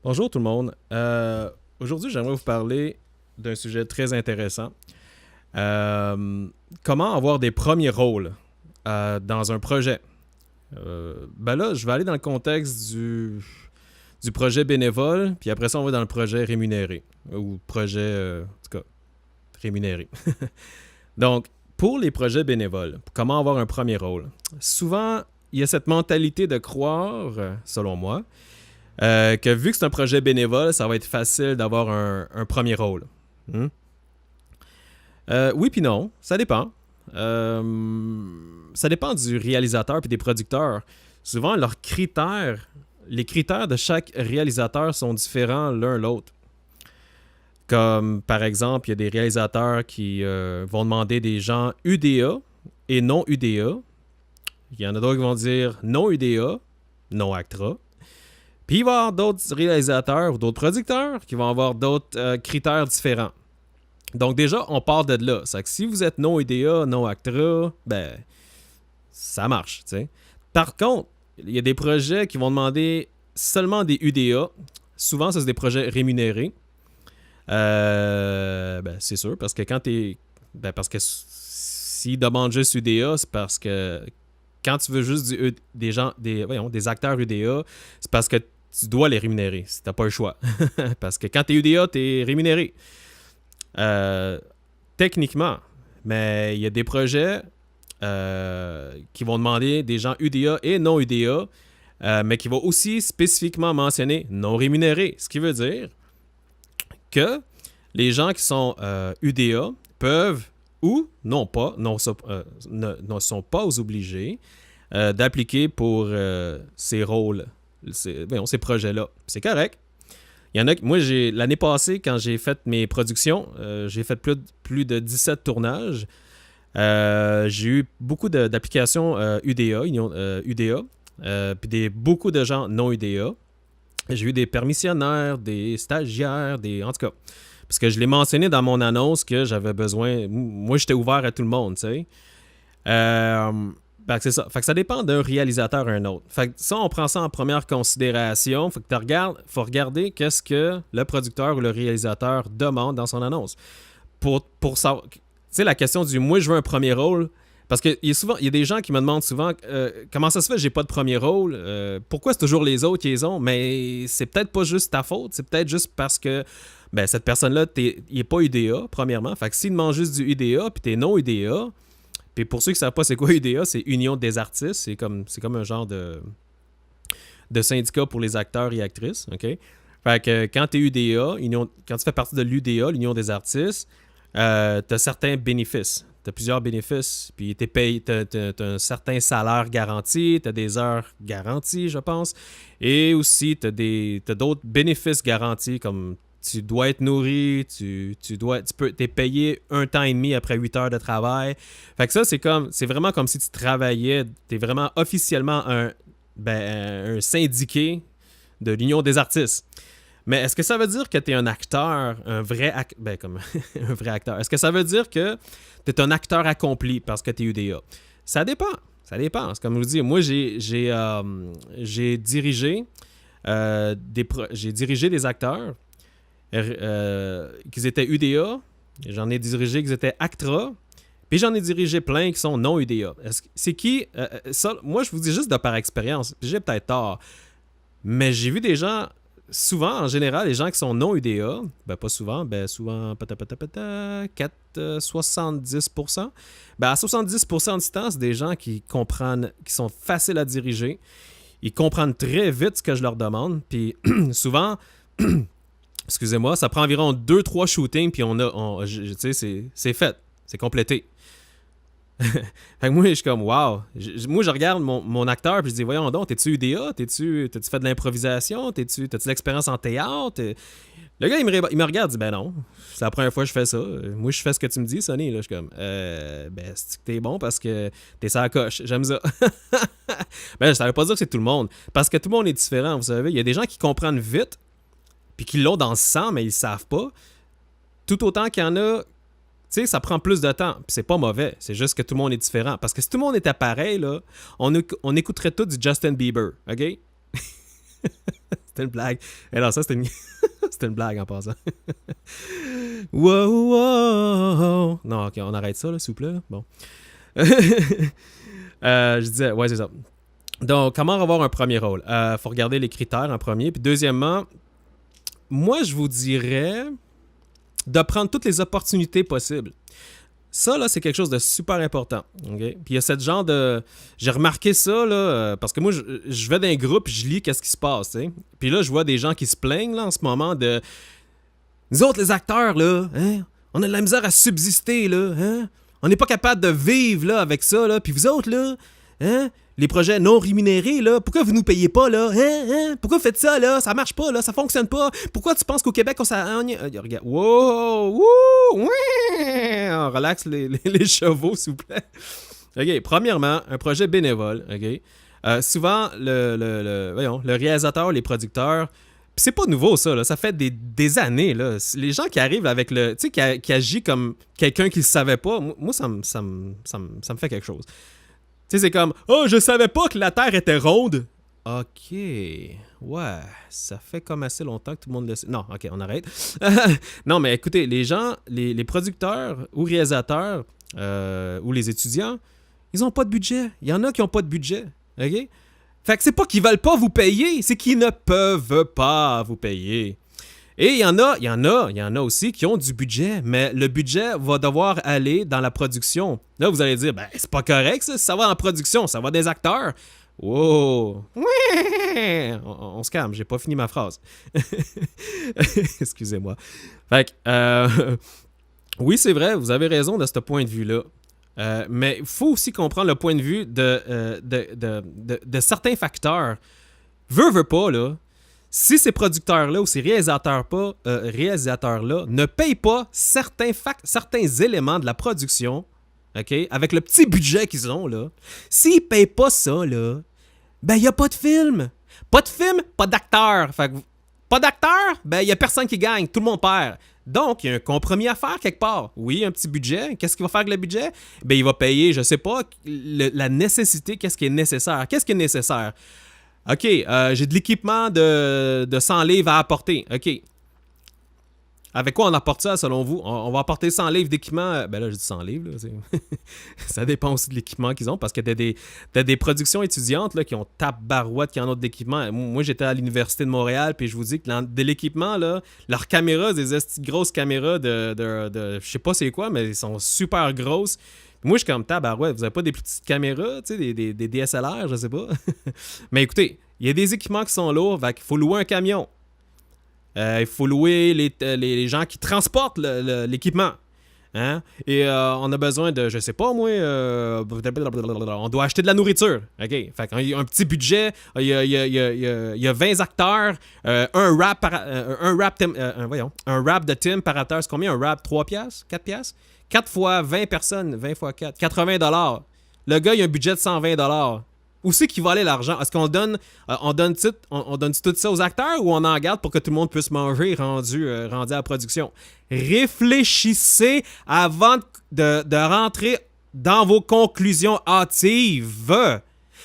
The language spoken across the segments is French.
Bonjour tout le monde. Aujourd'hui, j'aimerais vous parler d'un sujet très intéressant. Euh, Comment avoir des premiers rôles dans un projet? Ben là, je vais aller dans le contexte du projet bénévole, puis après ça, on va dans le projet rémunéré, ou projet, en tout cas, rémunéré. Donc, pour les projets bénévoles, comment avoir un premier rôle? Souvent, il y a cette mentalité de croire, selon moi, que vu que c'est un projet bénévole, ça va être facile d'avoir un premier rôle. Hmm? Oui puis non, ça dépend. Ça dépend du réalisateur puis des producteurs. Souvent, leurs critères, les critères de chaque réalisateur sont différents l'un l'autre. Comme par exemple, il y a des réalisateurs qui vont demander des gens UDA et non UDA. Il y en a d'autres qui vont dire non UDA, non ACTRA. Puis il va y avoir d'autres réalisateurs ou d'autres producteurs qui vont avoir d'autres critères différents. Donc déjà, on part de là. C'est que si vous êtes non UDA, non ACTRA, ben, ça marche, tu sais. Par contre, il y a des projets qui vont demander seulement des UDA. Souvent, ça, c'est des projets rémunérés. Ben, c'est sûr, parce que quand t'es... Ben, parce que s'ils demandent juste UDA, c'est parce que quand tu veux juste des gens, des acteurs UDA, c'est parce que tu dois les rémunérer. Si t'as pas le choix. Parce que quand t'es UDA, t'es rémunéré. Euh, Techniquement. Mais il y a des projets qui vont demander des gens UDA et non UDA, mais qui vont aussi spécifiquement mentionner non rémunérés. Ce qui veut dire que les gens qui sont UDA peuvent ou non pas, ne sont pas obligés d'appliquer pour ces rôles, ces projets-là. C'est correct. Il y en a moi, l'année passée, quand j'ai fait mes productions, j'ai fait plus de 17 tournages. J'ai eu beaucoup d'applications UDA, UDA, puis beaucoup de gens non UDA. J'ai eu des permissionnaires, des stagiaires, en tout cas. Parce que je l'ai mentionné dans mon annonce que j'avais besoin. Moi, j'étais ouvert à tout le monde, tu sais. C'est ça. Fait que ça dépend d'un réalisateur à un autre. Fait que ça, on prend ça en première considération. Faut que faut regarder qu'est-ce que le producteur ou le réalisateur demande dans son annonce. Pour savoir. Tu sais, la question du moi, je veux un premier rôle. Parce qu'il y a des gens qui me demandent souvent comment ça se fait, j'ai pas de premier rôle. Pourquoi c'est toujours les autres qui les ont? Mais c'est peut-être pas juste ta faute. C'est peut-être juste parce que ben, cette personne-là, il est pas UDA, premièrement. Fait que s'il demande juste du UDA, puis t'es non UDA, puis pour ceux qui savent pas c'est quoi UDA, c'est Union des artistes. C'est comme un genre de syndicat pour les acteurs et actrices. OK? Fait que quand t'es UDA, quand tu fais partie de l'UDA, l'Union des artistes, t'as certains bénéfices. T'as plusieurs bénéfices, puis t'es payé, t'as un certain salaire garanti, t'as des heures garanties, je pense, et aussi t'as d'autres bénéfices garantis, comme tu dois être nourri, t'es payé un temps et demi après 8 heures de travail. Fait que ça, c'est vraiment comme si tu travaillais, t'es vraiment officiellement un syndiqué de l'Union des artistes. Mais est-ce que ça veut dire que tu es un acteur, un vrai acteur, ben comme un vrai acteur? Est-ce que ça veut dire que tu es un acteur accompli parce que tu es UDA? Ça dépend. Ça dépend. C'est comme je vous dis, moi, j'ai dirigé j'ai dirigé des acteurs qui étaient UDA, j'en ai dirigé qui étaient ACTRA, puis j'en ai dirigé plein qui sont non UDA. C'est qui? Ça, moi, je vous dis juste de par expérience, j'ai peut-être tort, mais j'ai vu des gens. Souvent, en général, les gens qui sont non UDA, ben pas souvent, ben souvent, 70%. Ben à 70% du temps, c'est des gens qui comprennent, qui sont faciles à diriger. Ils comprennent très vite ce que je leur demande. Puis souvent, excusez-moi, ça prend environ 2-3 shootings, puis tu sais, c'est fait, c'est complété. Fait que moi, je suis comme, wow. Moi, je regarde mon acteur, puis je dis, voyons donc, t'es-tu UDA? T'as-tu fait de l'improvisation? T'as-tu de l'expérience en théâtre? Le gars, il me regarde, il dit, ben non, c'est la première fois que je fais ça. Moi, je fais ce que tu me dis, Sonny. Là, je suis comme, ben, c'est que t'es bon parce que t'es ça à coche. J'aime ça. Ben, ça veut pas dire que c'est tout le monde. Parce que tout le monde est différent, vous savez. Il y a des gens qui comprennent vite, puis qui l'ont dans le sang, mais ils savent pas. Tout autant qu'il y en a. Tu sais, ça prend plus de temps. Puis c'est pas mauvais. C'est juste que tout le monde est différent. Parce que si tout le monde était pareil, là, on écouterait tout du Justin Bieber. OK? C'était une blague. Et non, ça, c'était une... c'était une blague en passant. Wow, wow. Non, ok, on arrête ça, là, s'il vous plaît. Bon. Je disais, ouais, c'est ça. Donc, comment avoir un premier rôle? Faut regarder les critères en premier. Puis deuxièmement, moi, je vous dirais de prendre toutes les opportunités possibles. Ça, là, c'est quelque chose de super important. Okay? Puis il y a cette genre de... J'ai remarqué ça, là, parce que moi, je vais dans un groupe et je lis qu'est-ce qui se passe, tu sais. Puis là, je vois des gens qui se plaignent, là, en ce moment, de... Nous autres, les acteurs, là, hein, on a de la misère à subsister, là, hein. On n'est pas capable de vivre, là, avec ça, là. Puis vous autres, là, hein, les projets non rémunérés, là, pourquoi vous nous payez pas, là? Hein? Pourquoi vous faites ça, là? Ça marche pas, là, ça fonctionne pas. Pourquoi tu penses qu'au Québec, on regarde, wow, wouh, on relaxe les chevaux, s'il vous plaît. OK, premièrement, un projet bénévole, OK? Souvent, le réalisateur, les producteurs, pis c'est pas nouveau, ça, là. Ça fait des années, là. Les gens qui arrivent avec le... Tu sais, qui agit comme quelqu'un qui le savait pas, moi, ça me fait quelque chose. Tu sais, c'est comme « Oh, je savais pas que la Terre était ronde! » OK. Ouais, ça fait comme assez longtemps que tout le monde le sait. Non, OK, on arrête. Non, mais écoutez, les gens, les producteurs ou réalisateurs ou les étudiants, ils ont pas de budget. Il y en a qui ont pas de budget. OK? Fait que c'est pas qu'ils veulent pas vous payer, c'est qu'ils ne peuvent pas vous payer. Et il y en a aussi qui ont du budget, mais le budget va devoir aller dans la production. Là, vous allez dire, ben, c'est pas correct, ça va en production, ça va des acteurs. Wow! On se calme, j'ai pas fini ma phrase. Excusez-moi. Fait que, oui, c'est vrai, vous avez raison de ce point de vue-là. Mais il faut aussi comprendre le point de vue de certains facteurs. Veux pas, là. Si ces producteurs-là ou ces réalisateurs-là ne payent pas certains éléments de la production, OK, avec le petit budget qu'ils ont, là, s'ils ne payent pas ça, là, ben, il n'y a pas de film. Pas de film, pas d'acteur. Fait que, pas d'acteur, ben, il n'y a personne qui gagne. Tout le monde perd. Donc, il y a un compromis à faire quelque part. Oui, un petit budget. Qu'est-ce qu'il va faire avec le budget? Ben, il va payer, je sais pas, la nécessité, qu'est-ce qui est nécessaire. Qu'est-ce qui est nécessaire? OK, j'ai de l'équipement de 100 livres à apporter. OK. Avec quoi on apporte ça, selon vous? On va apporter 100 livres d'équipement. Ben là, je dis 100 livres. Là, ça dépend aussi de l'équipement qu'ils ont, parce que t'as des productions étudiantes là, qui ont tabarouette, qui en ont de l'équipement. Moi, j'étais à l'Université de Montréal, puis je vous dis que de l'équipement, là, leurs caméras, des grosses caméras de je sais pas c'est quoi, mais elles sont super grosses. Moi, je suis comme tabarouette, vous avez pas des petites caméras, tu sais, des DSLR, je sais pas. Mais écoutez, il y a des équipements qui sont lourds, fait qu'il faut louer un camion. Il faut louer les gens qui transportent l'équipement. Hein? Et on a besoin de, je sais pas moi, on doit acheter de la nourriture. OK? Fait qu'il y a un petit budget, il y a 20 acteurs, un rap de Tim par acteur, c'est combien un rap? 3 piastres? 4 piastres? 4 fois 20 personnes, 20 fois 4, 80$. Le gars, il a un budget de 120$. Où c'est qu'il va aller l'argent? Est-ce qu'on donne, on donne tout ça aux acteurs ou on en garde pour que tout le monde puisse manger rendu à la production? Réfléchissez avant de rentrer dans vos conclusions hâtives.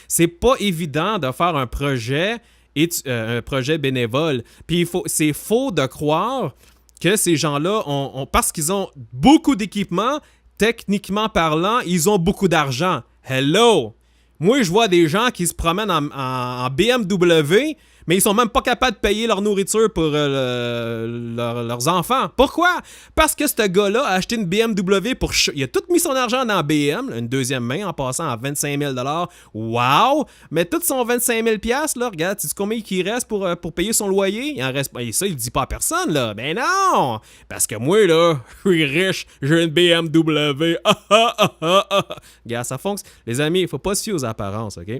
C'est pas évident de faire un projet bénévole. Puis c'est faux de croire que ces gens-là, parce qu'ils ont beaucoup d'équipements, techniquement parlant, ils ont beaucoup d'argent. Hello! Moi, je vois des gens qui se promènent en BMW, mais ils sont même pas capables de payer leur nourriture pour leurs enfants. Pourquoi? Parce que ce gars-là a acheté une BMW pour... Il a tout mis son argent dans BM, une deuxième main, en passant à 25 000 $. Wow! Mais tout son 25 000 $, là, regarde, tu sais combien il reste pour payer son loyer? Il en reste pas. Et ça, il le dit pas à personne, là. Ben non! Parce que moi, là, je suis riche, j'ai une BMW. Regarde, ça fonctionne. Les amis, il faut pas se fier aux apparences, OK?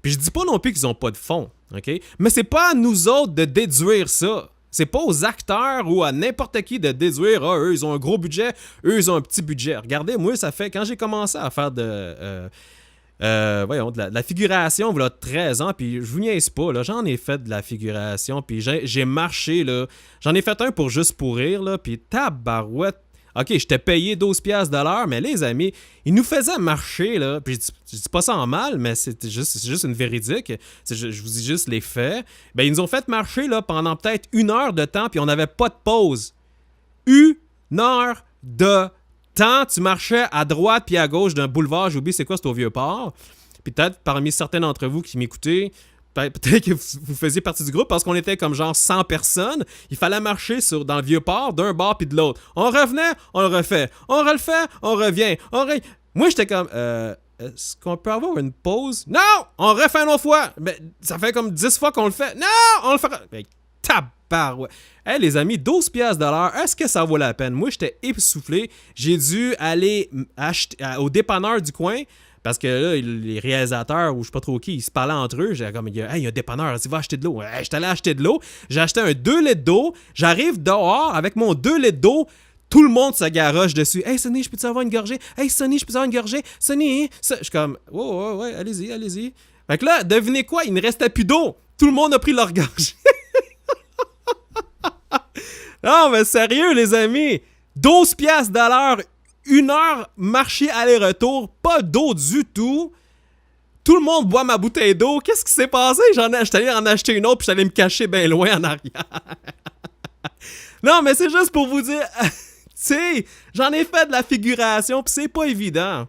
Puis je dis pas non plus qu'ils ont pas de fonds, OK? Mais c'est pas à nous autres de déduire ça. C'est pas aux acteurs ou à n'importe qui de déduire « Ah, eux, ils ont un gros budget, eux, ils ont un petit budget. » Regardez, moi, ça fait... Quand j'ai commencé à faire de la figuration, voilà 13 ans, puis je vous niaise pas, là, j'en ai fait de la figuration, puis j'ai marché, là. J'en ai fait un pour juste pour rire, là, puis tabarouette. OK, je t'ai payé 12$ de l'heure, mais les amis, ils nous faisaient marcher, là. Puis je dis pas ça en mal, mais c'est juste une véridique. Je vous dis juste les faits. Ben, ils nous ont fait marcher, là, pendant peut-être 1 heure de temps, puis on n'avait pas de pause. 1 heure de temps, tu marchais à droite puis à gauche d'un boulevard, j'oublie c'est quoi, c'est au Vieux-Port. Puis peut-être parmi certains d'entre vous qui m'écoutaient, peut-être que vous faisiez partie du groupe parce qu'on était comme genre 100 personnes. Il fallait marcher dans le Vieux-Port d'un bord puis de l'autre. On revenait, on le refait. On refait, on revient. Moi, j'étais comme, est-ce qu'on peut avoir une pause? Non! On refait une autre fois! Mais ça fait comme 10 fois qu'on le fait. Non! On le fait... Mais tabarouette! Hey, les amis, 12$ de l'heure, est-ce que ça vaut la peine? Moi, j'étais essoufflé. J'ai dû aller au dépanneur du coin. Parce que là, les réalisateurs, ou je sais pas trop qui, ils se parlaient entre eux. J'ai comme, il y a un dépanneur, tu vas acheter de l'eau. Hey, j'étais allé acheter de l'eau. J'ai acheté un 2 litres d'eau. J'arrive dehors avec mon 2 litres d'eau. Tout le monde se garoche dessus. Hey, Sonny, je peux-tu avoir une gorgée? Hey, Sonny, je peux-tu avoir une gorgée? Sonny, je suis comme, ouais, allez-y, allez-y. Fait que là, devinez quoi? Il ne restait plus d'eau. Tout le monde a pris leur gorgée. Non, mais sérieux, les amis. 12$ de l'heure. 1 heure marché aller-retour, pas d'eau du tout. Tout le monde boit ma bouteille d'eau. Qu'est-ce qui s'est passé? J'étais allé en acheter une autre puis j'allais me cacher bien loin en arrière. Non, mais c'est juste pour vous dire, tu sais, j'en ai fait de la figuration puis c'est pas évident.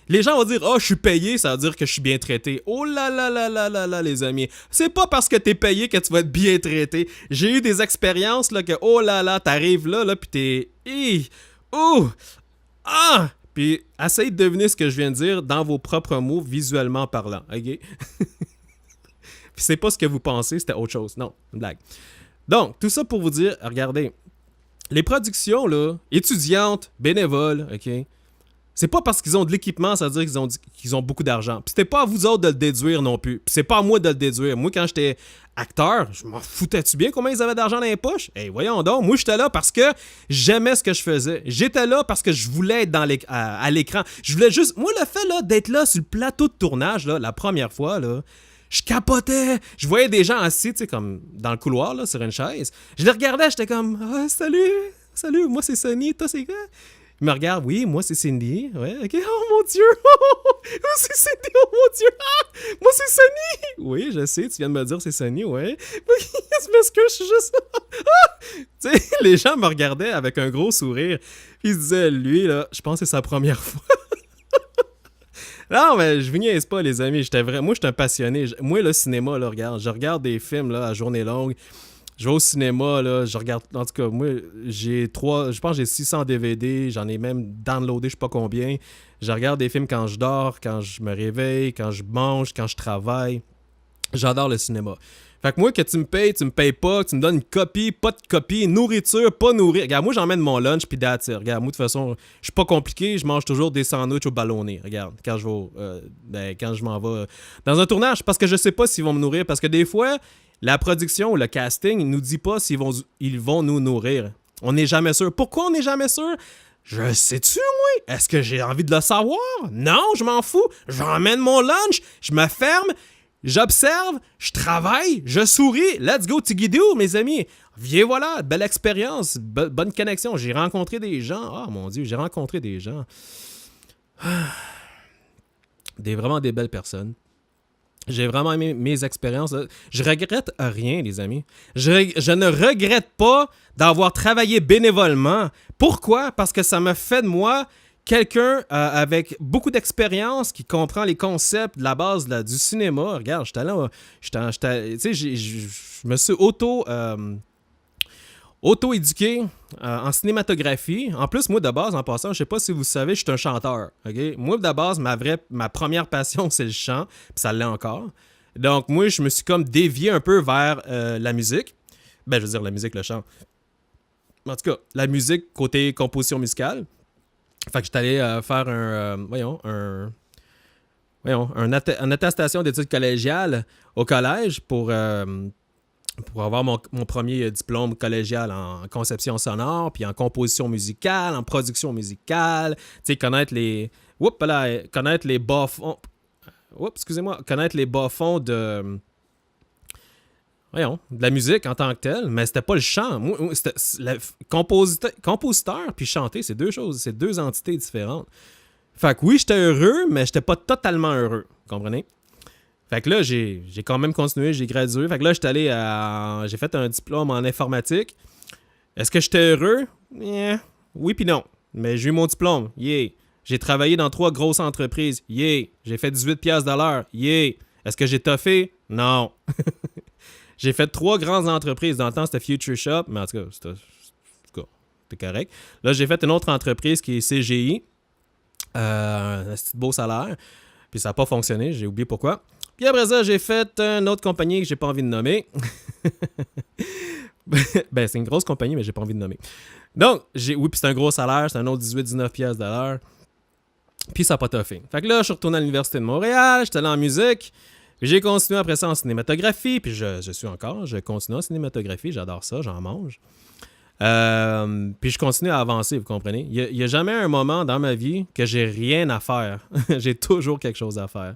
Les gens vont dire, oh, je suis payé, ça veut dire que je suis bien traité. Oh là là là là là là, les amis. C'est pas parce que t'es payé que tu vas être bien traité. J'ai eu des expériences là que, oh là là, t'arrives là pis t'es... Oh! Ah! Puis, essayez de deviner ce que je viens de dire dans vos propres mots, visuellement parlant, OK? Puis, c'est pas ce que vous pensez, c'était autre chose. Non, une blague. Donc, tout ça pour vous dire, regardez, les productions, là, étudiantes, bénévoles, OK? C'est pas parce qu'ils ont de l'équipement, ça veut dire qu'ils ont beaucoup d'argent. Puis c'était pas à vous autres de le déduire non plus. Puis c'est pas à moi de le déduire. Moi, quand j'étais acteur, je m'en foutais-tu bien combien ils avaient d'argent dans les poches? Eh, voyons donc. Moi, j'étais là parce que j'aimais ce que je faisais. J'étais là parce que je voulais être à l'écran. Je voulais juste... Moi, le fait là, d'être là sur le plateau de tournage, là, la première fois, là, je capotais. Je voyais des gens assis, tu sais, comme dans le couloir, là, sur une chaise. Je les regardais, j'étais comme... Ah, salut, moi c'est Sonny, toi c'est quoi? Il me regarde, oui, moi c'est Cindy. Ouais, ok, oh mon Dieu! Oh, c'est Cindy, oh mon Dieu! Ah, moi c'est Sonny! Oui, je sais, tu viens de me dire c'est Sonny, ouais. Je m'excuse, je suis juste. Ah! Tu sais, les gens me regardaient avec un gros sourire. Puis ils se disaient, lui, là, je pense que c'est sa première fois. Non, mais je vous niaise pas, les amis. Moi, j'étais un passionné. Moi, le cinéma, là, regarde, je regarde des films là, à journée longue. Je vais au cinéma, là, je regarde... En tout cas, moi, je pense que j'ai 600 DVD, j'en ai même downloadé je sais pas combien. Je regarde des films quand je dors, quand je me réveille, quand je mange, quand je travaille. J'adore le cinéma. Fait que moi, que tu me payes pas, que tu me donnes une copie, pas de copie, nourriture, pas nourrir. Regarde, moi, j'emmène mon lunch, puis that's it. Regarde, moi, de toute façon, je suis pas compliqué, je mange toujours des sandwichs au ballonné. Regarde, quand je m'en vais dans un tournage, parce que je sais pas s'ils vont me nourrir, parce que des fois... La production ou le casting, il nous dit pas s'ils vont nous nourrir. On n'est jamais sûr. Pourquoi on n'est jamais sûr? Je sais-tu, moi? Est-ce que j'ai envie de le savoir? Non, je m'en fous. J'emmène mon lunch, je me ferme, j'observe, je travaille, je souris. Let's go, tigidou, mes amis. Viens, voilà, belle expérience, bonne connexion. J'ai rencontré des gens. Oh mon Dieu, j'ai rencontré des gens. Vraiment des belles personnes. J'ai vraiment aimé mes expériences. Je regrette rien, les amis. Je ne regrette pas d'avoir travaillé bénévolement. Pourquoi? Parce que ça me fait de moi quelqu'un avec beaucoup d'expérience qui comprend les concepts de la base du cinéma. Regarde, j'étais là, tu sais, je me suis auto-éduqué en cinématographie. En plus, moi, de base, en passant, je sais pas si vous savez, je suis un chanteur. Okay? Moi, de base, ma première passion, c'est le chant. Puis ça l'est encore. Donc, moi, je me suis comme dévié un peu vers la musique. Ben, je veux dire, la musique, le chant. En tout cas, la musique côté composition musicale. Fait que j'étais allé faire une attestation d'études collégiales au collège pour avoir mon premier diplôme collégial en conception sonore, puis en composition musicale, en production musicale, tu sais, connaître les bas-fonds... Connaître les bas-fonds de... voyons, de la musique en tant que telle, mais c'était pas le chant. Moi, compositeur puis chanter, c'est deux choses, c'est deux entités différentes. Fait que oui, j'étais heureux, mais j'étais pas totalement heureux. Vous comprenez? Fait que là, j'ai quand même continué, j'ai gradué. Fait que là, j'ai fait un diplôme en informatique. Est-ce que j'étais heureux? Oui puis non. Mais j'ai eu mon diplôme. Yeah. J'ai travaillé dans 3 grosses entreprises. Yeah. J'ai fait 18$ de l'heure. Yeah. Est-ce que j'ai toffé? Non. J'ai fait 3 grandes entreprises. Dans le temps, c'était Future Shop. Mais en tout cas, c'était correct. Là, j'ai fait une autre entreprise qui est CGI. Un petit beau salaire. Puis ça n'a pas fonctionné. J'ai oublié pourquoi. Puis après ça, j'ai fait une autre compagnie que j'ai pas envie de nommer. Ben, c'est une grosse compagnie, mais j'ai pas envie de nommer. Donc, oui, puis c'est un gros salaire. C'est un autre 18-19$ de l'heure. Puis ça n'a pas toffé. Fait que là, je suis retourné à l'Université de Montréal. J'étais allé en musique. Puis j'ai continué après ça en cinématographie. Puis je continue en cinématographie. J'adore ça. J'en mange. Puis je continue à avancer, vous comprenez? Il n'y a jamais un moment dans ma vie que j'ai rien à faire. J'ai toujours quelque chose à faire.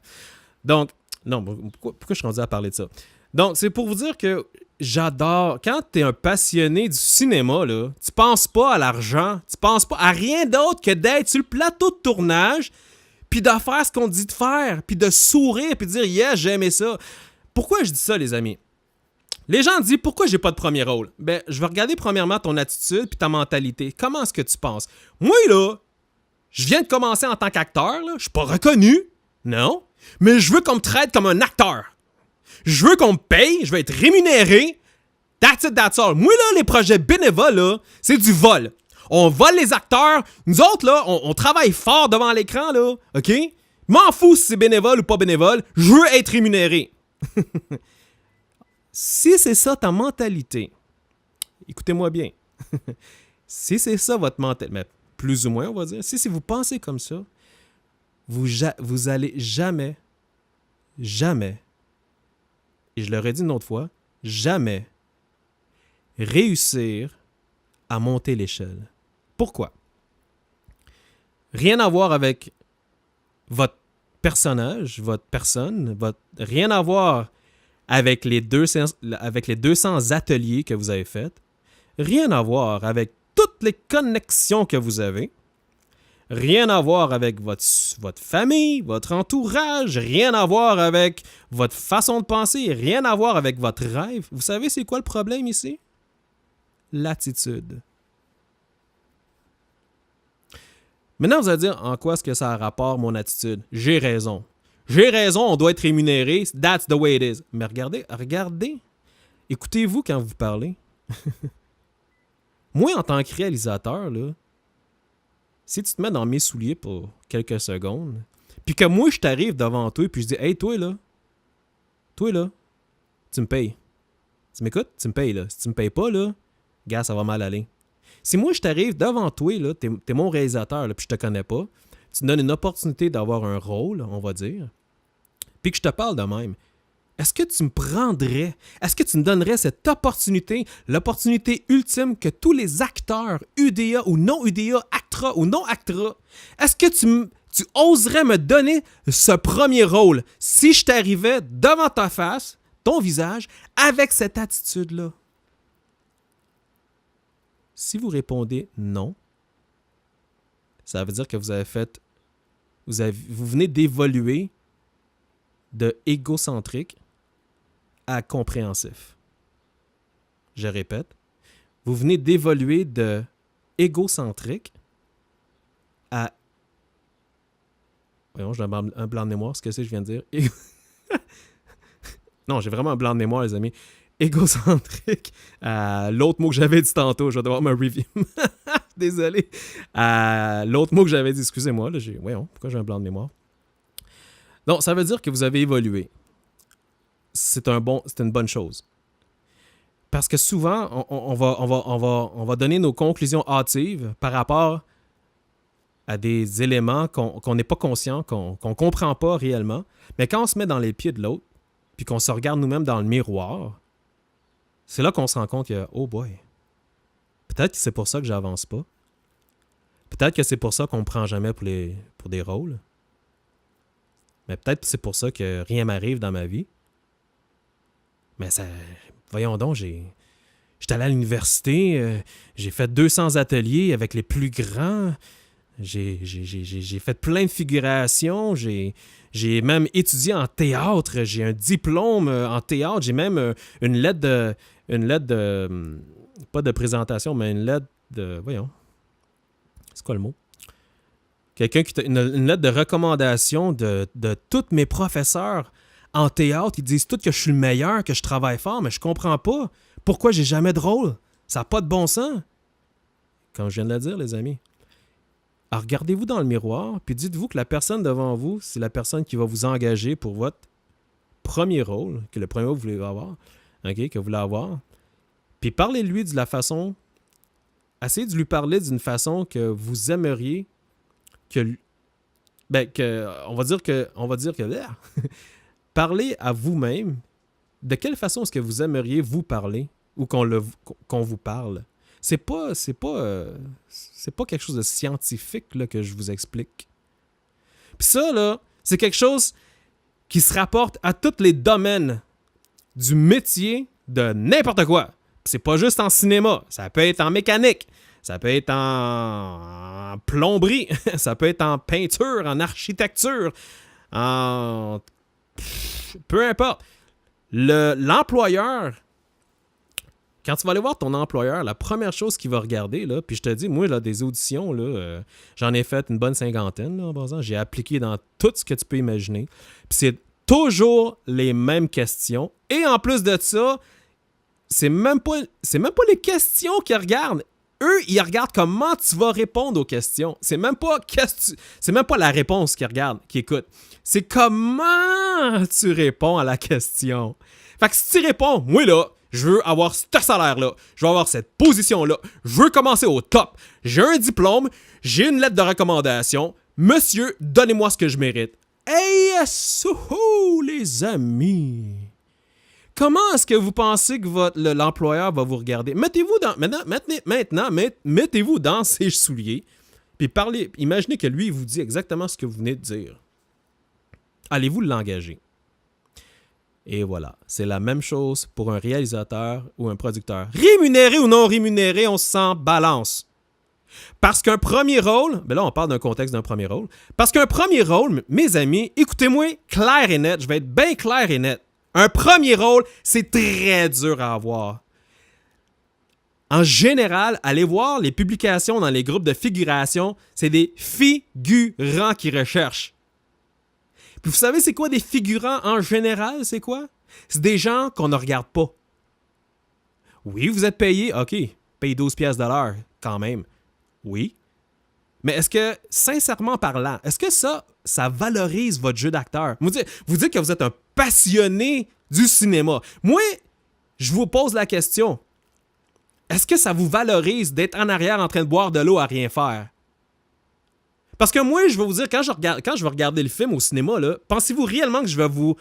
Donc, non, pourquoi je suis rendu à parler de ça? Donc, c'est pour vous dire que j'adore... Quand tu es un passionné du cinéma, là, tu penses pas à l'argent, tu penses pas à rien d'autre que d'être sur le plateau de tournage, puis de faire ce qu'on te dit de faire, puis de sourire, puis de dire « Yeah, j'ai aimé ça ». Pourquoi je dis ça, les amis? Les gens disent « Pourquoi j'ai pas de premier rôle? » Ben, je vais regarder premièrement ton attitude puis ta mentalité. Comment est-ce que tu penses? Moi, là, je viens de commencer en tant qu'acteur, là. Je suis pas reconnu, non, mais je veux qu'on me traite comme un acteur. Je veux qu'on me paye, je veux être rémunéré. That's it, that's all. Moi, là, les projets bénévoles, là, c'est du vol. On vole les acteurs. Nous autres, là, on travaille fort devant l'écran, là, OK? M'en fous si c'est bénévole ou pas bénévole. Je veux être rémunéré. Si c'est ça ta mentalité, écoutez-moi bien. Si c'est ça votre mentalité, mais plus ou moins, on va dire, si vous pensez comme ça, vous allez jamais, et je le redis une autre fois, jamais réussir à monter l'échelle. Pourquoi? Rien à voir avec votre personnage, votre personne, rien à voir avec les 200 ateliers que vous avez faits, rien à voir avec toutes les connexions que vous avez, rien à voir avec votre famille, votre entourage, rien à voir avec votre façon de penser, rien à voir avec votre rêve. Vous savez c'est quoi le problème ici? L'attitude. Maintenant, vous allez dire, en quoi est-ce que ça a rapport, mon attitude? J'ai raison. J'ai raison, on doit être rémunéré. That's the way it is. Mais regardez. Écoutez-vous quand vous parlez. Moi, en tant que réalisateur, là, si tu te mets dans mes souliers pour quelques secondes, puis que moi, je t'arrive devant toi, puis je dis « Hey, toi, là, tu me payes. Tu m'écoutes? Tu me payes, là. Si tu me payes pas, là, gars, ça va mal aller. » Si moi, je t'arrive devant toi, là, t'es mon réalisateur, là, puis je te connais pas, tu me donnes une opportunité d'avoir un rôle, on va dire, puis que je te parle de même, est-ce que tu me prendrais, est-ce que tu me donnerais cette opportunité, l'opportunité ultime que tous les acteurs, UDA ou non UDA, ACTRA ou non ACTRA, est-ce que tu oserais me donner ce premier rôle si je t'arrivais devant ta face, ton visage, avec cette attitude-là? Si vous répondez non, ça veut dire que vous venez d'évoluer de égocentrique à compréhensif. Je répète, vous venez d'évoluer de égocentrique à... Voyons, j'ai un blanc de mémoire, ce que c'est que je viens de dire. Non, j'ai vraiment un blanc de mémoire, les amis. Égocentrique à l'autre mot que j'avais dit tantôt. Je vais devoir me review. Désolé. À l'autre mot que j'avais dit, excusez-moi. Là, voyons, pourquoi j'ai un blanc de mémoire? Donc, ça veut dire que vous avez évolué. C'est une bonne chose. Parce que souvent, on va donner nos conclusions hâtives par rapport à des éléments qu'on n'est pas conscient, qu'on ne comprend pas réellement. Mais quand on se met dans les pieds de l'autre, puis qu'on se regarde nous-mêmes dans le miroir, c'est là qu'on se rend compte que, oh boy, peut-être que c'est pour ça que j'avance pas. Peut-être que c'est pour ça qu'on me prend jamais pour des rôles. Mais peut-être que c'est pour ça que rien m'arrive dans ma vie. Mais voyons donc, j'étais allé à l'université, j'ai fait 200 ateliers avec les plus grands, j'ai fait plein de figurations, j'ai même étudié en théâtre, j'ai un diplôme en théâtre, j'ai même une lettre de, pas de présentation, mais une lettre de, voyons, c'est quoi le mot? Quelqu'un qui une lettre de recommandation de tous mes professeurs en théâtre. Ils disent tous que je suis le meilleur, que je travaille fort, mais je comprends pas. Pourquoi j'ai jamais de rôle? Ça n'a pas de bon sens. Comme je viens de le dire, les amis. Alors, regardez-vous dans le miroir, puis dites-vous que la personne devant vous, c'est la personne qui va vous engager pour votre premier rôle, que le premier rôle que vous voulez avoir, okay, que vous voulez avoir. Puis parlez-lui de la façon... Essayez de lui parler d'une façon que vous aimeriez on va dire que parlez à vous-même. De quelle façon est-ce que vous aimeriez vous parler ou qu'on vous parle? C'est pas quelque chose de scientifique là, que je vous explique. Puis ça, là, c'est quelque chose qui se rapporte à tous les domaines du métier de n'importe quoi. Puis c'est pas juste en cinéma, ça peut être en mécanique, ça peut être en plomberie, ça peut être en peinture, en architecture, en... peu importe. L'employeur, quand tu vas aller voir ton employeur, la première chose qu'il va regarder, là, puis je te dis, moi, là, des auditions, là, j'en ai fait une bonne 50aine, là, en passant. J'ai appliqué dans tout ce que tu peux imaginer. Puis c'est toujours les mêmes questions. Et en plus de ça, c'est même pas les questions qu'ils regardent. Eux, ils regardent comment tu vas répondre aux questions. C'est même pas la réponse qu'ils regardent, qu'ils écoutent. C'est comment tu réponds à la question. Fait que si tu réponds, moi là, je veux avoir ce salaire-là, je veux avoir cette position-là, je veux commencer au top, j'ai un diplôme, j'ai une lettre de recommandation, monsieur, donnez-moi ce que je mérite. Hey, souhou, les amis! Comment est-ce que vous pensez que l'employeur va vous regarder? Mettez-vous dans ses souliers, puis parlez. Imaginez que lui, il vous dit exactement ce que vous venez de dire. Allez-vous l'engager? Et voilà, c'est la même chose pour un réalisateur ou un producteur. Rémunéré ou non rémunéré, on s'en balance. Parce qu'un premier rôle, ben là on parle d'un contexte d'un premier rôle, parce qu'un premier rôle, mes amis, écoutez-moi clair et net, je vais être bien clair et net. Un premier rôle, c'est très dur à avoir. En général, allez voir les publications dans les groupes de figuration, c'est des figurants qui recherchent. Puis vous savez c'est quoi des figurants en général, c'est quoi? C'est des gens qu'on ne regarde pas. Oui, vous êtes payé, ok, paye 12 piastres de l'heure, quand même. Oui. Mais est-ce que, sincèrement parlant, est-ce que ça valorise votre jeu d'acteur? Vous dites que vous êtes un passionné du cinéma. Moi, je vous pose la question. Est-ce que ça vous valorise d'être en arrière en train de boire de l'eau à rien faire? Parce que moi, je vais vous dire, quand je vais regarder le film au cinéma, là, pensez-vous réellement que je vais vous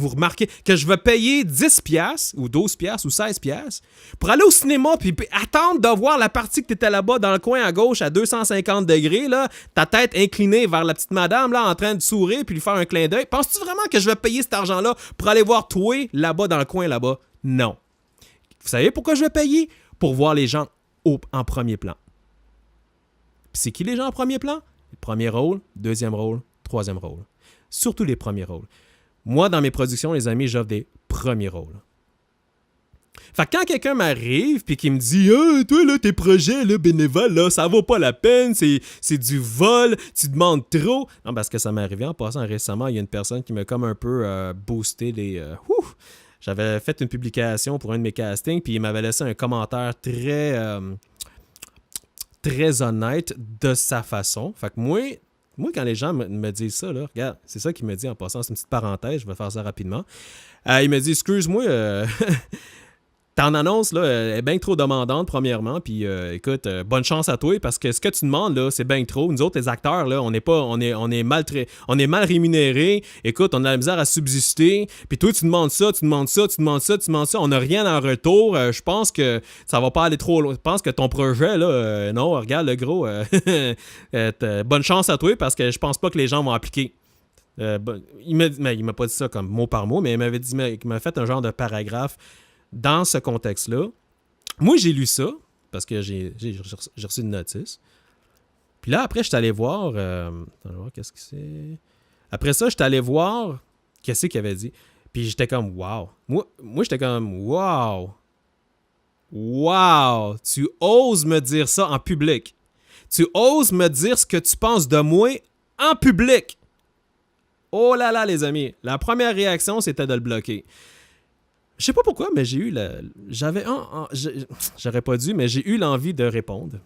remarquer, que je vais payer 10 piastres, ou 12 piastres, ou 16 piastres, pour aller au cinéma, puis attendre de voir la partie que tu étais là-bas, dans le coin à gauche, à 250 degrés, là, ta tête inclinée vers la petite madame, là, en train de sourire, puis lui faire un clin d'œil. Penses-tu vraiment que je vais payer cet argent-là pour aller voir toi, là-bas, dans le coin, là-bas? Non. Vous savez pourquoi je vais payer? Pour voir les gens en premier plan. Puis c'est qui les gens en premier plan? Premier rôle, deuxième rôle, troisième rôle. Surtout les premiers rôles. Moi, dans mes productions, les amis, j'offre des premiers rôles. Fait que quand quelqu'un m'arrive et qui me dit « toi, là, tes projets là, bénévoles, là, ça vaut pas la peine, c'est du vol, tu demandes trop. » Non, parce que ça m'est arrivé en passant récemment, il y a une personne qui m'a comme un peu boosté les... J'avais fait une publication pour un de mes castings, puis il m'avait laissé un commentaire très honnête de sa façon. Fait que moi quand les gens me disent ça, là, regarde, c'est ça qu'il me dit en passant, c'est une petite parenthèse, je vais faire ça rapidement. Il me dit, excuse-moi, ton annonce, là, est bien trop demandante, premièrement, puis écoute, bonne chance à toi, parce que ce que tu demandes, là, c'est bien trop. Nous autres, les acteurs, là, on est mal rémunérés. Écoute, on a la misère à subsister, puis toi, tu demandes ça, on n'a rien en retour. Je pense que ça va pas aller trop loin. Je pense que ton projet, là, non, regarde, le gros, bonne chance à toi, parce que je pense pas que les gens vont appliquer. Il m'a pas dit ça comme mot par mot, mais il m'a fait un genre de paragraphe dans ce contexte-là. Moi, j'ai lu ça, parce que j'ai reçu une notice. Puis là, après, je suis allé voir... attends, je vais voir qu'est-ce que c'est... Après ça, je suis allé voir qu'est-ce qu'il avait dit. Puis j'étais comme, wow. Moi j'étais comme, wow. Wow. Tu oses me dire ça en public. Tu oses me dire ce que tu penses de moi en public. Oh là là, les amis. La première réaction, c'était de le bloquer. Je sais pas pourquoi, mais j'ai eu j'aurais pas dû, mais j'ai eu l'envie de répondre.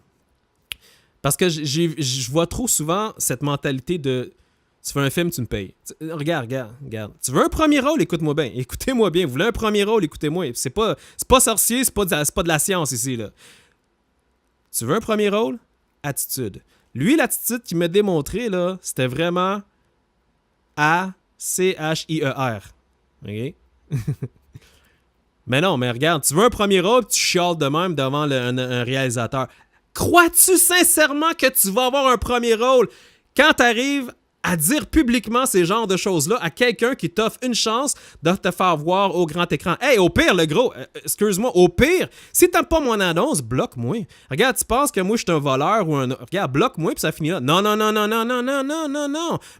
Parce que je vois trop souvent cette mentalité de tu fais un film, tu me payes. Regarde. Tu veux un premier rôle, écoute-moi bien. Écoutez-moi bien. Vous voulez un premier rôle, écoutez-moi. C'est pas sorcier, c'est pas de la science ici, là. Tu veux un premier rôle? Attitude. Lui, l'attitude qu'il m'a démontré, là, c'était vraiment A-C-H-I-E-R. OK? Mais non, mais regarde, tu veux un premier rôle, tu chiales de même devant un réalisateur. Crois-tu sincèrement que tu vas avoir un premier rôle quand tu arrives à dire publiquement ces genres de choses-là à quelqu'un qui t'offre une chance de te faire voir au grand écran? Hey, au pire, le gros, excuse-moi, au pire, si t'aimes pas mon annonce, bloque-moi. Regarde, tu penses que moi, je suis un voleur ou un... Regarde, bloque-moi, puis ça finit là. Non.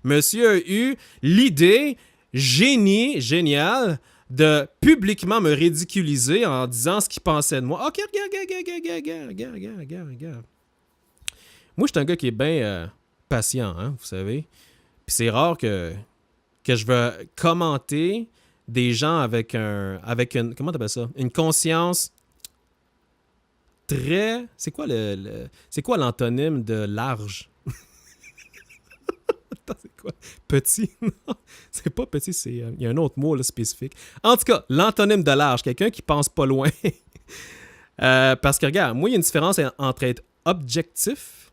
Monsieur a eu l'idée géniale de publiquement me ridiculiser en disant ce qu'il pensait de moi. OK, regarde. Moi, je suis un gars qui est bien patient, hein, vous savez. Puis c'est rare que je veux commenter des gens avec une... Comment t'appelles ça? Une conscience très... C'est quoi l'antonyme de large? Attends, c'est quoi? Petit? Non, c'est pas petit, c'est... Il y a un autre mot là, spécifique. En tout cas, l'antonyme de large, quelqu'un qui pense pas loin. Parce que, regarde, moi, il y a une différence entre être objectif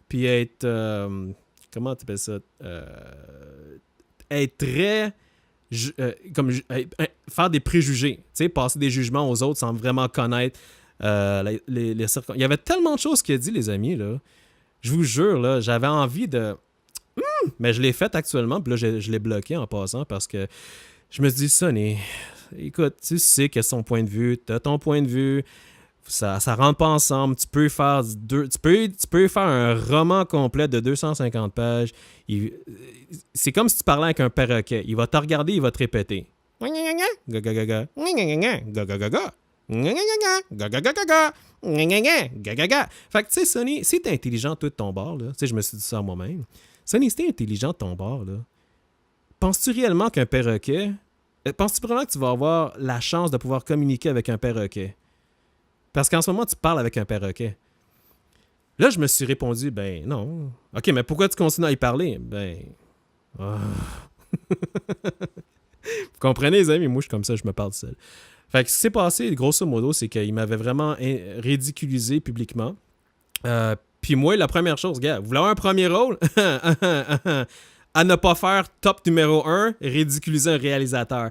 puis être... comment tu appelles ça? Être très... faire des préjugés. Tu sais, passer des jugements aux autres sans vraiment connaître les circonstances. Il y avait tellement de choses qu'il a dit, les amis, là. Je vous jure, là, j'avais envie de... mais je l'ai fait actuellement, puis là, je l'ai bloqué en passant parce que je me suis dit, Sonny, écoute, tu sais que son point de vue, t'as ton point de vue, ça rentre pas ensemble, tu peux faire un roman complet de 250 pages. C'est comme si tu parlais avec un perroquet. Il va te regarder, il va te répéter. Fait que, tu sais, Sonny, si t'es intelligent tout de ton bord, là, tu sais, je me suis dit ça à moi-même. Sonny, si t'es intelligent de ton bord, là, penses-tu réellement qu'un perroquet... Penses-tu vraiment que tu vas avoir la chance de pouvoir communiquer avec un perroquet? Parce qu'en ce moment, tu parles avec un perroquet. Là, je me suis répondu, ben non. OK, mais pourquoi tu continues à y parler? Ben... Oh. Vous comprenez, les amis? Moi, je suis comme ça, je me parle seul. Fait que ce qui s'est passé, grosso modo, c'est qu'il m'avait vraiment ridiculisé publiquement. Puis moi, la première chose, gars, vous voulez avoir un premier rôle? À ne pas faire top numéro 1, ridiculiser un réalisateur.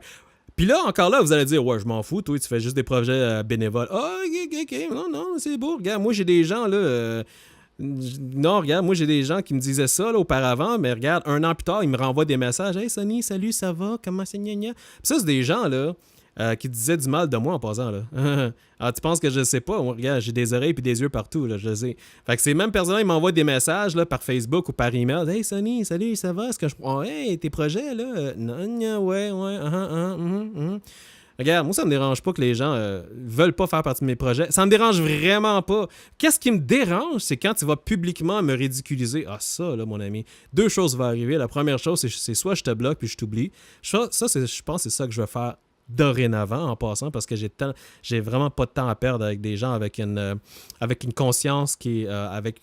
Puis là, encore là, vous allez dire, ouais, je m'en fous, toi, tu fais juste des projets bénévoles. Ah, ok, non, c'est beau, regarde, moi, j'ai des gens, là... non, regarde, moi, j'ai des gens qui me disaient ça, là, auparavant, mais regarde, un an plus tard, ils me renvoient des messages. « Hey, Sonny, salut, ça va? Comment c'est, gna gna? » Puis ça, c'est des gens, là, qui disaient du mal de moi en passant, là. Ah, tu penses que je sais pas? Moi, regarde, j'ai des oreilles et des yeux partout, là, je le sais. Fait que ces mêmes personnes-là, ils m'envoient des messages, là, par Facebook ou par email. « Hey, Sonny, salut, ça va? Est-ce que je... Oh, hey, tes projets, là? Non, ouais, Regarde, moi, ça me dérange pas que les gens veulent pas faire partie de mes projets. Ça me dérange vraiment pas. Qu'est-ce qui me dérange, c'est quand tu vas publiquement me ridiculiser. Ah, ça, là, mon ami. Deux choses vont arriver. La première chose, c'est soit je te bloque puis je t'oublie. Je pense que c'est ça que je vais faire dorénavant en passant parce que j'ai vraiment pas de temps à perdre avec des gens avec une conscience qui est avec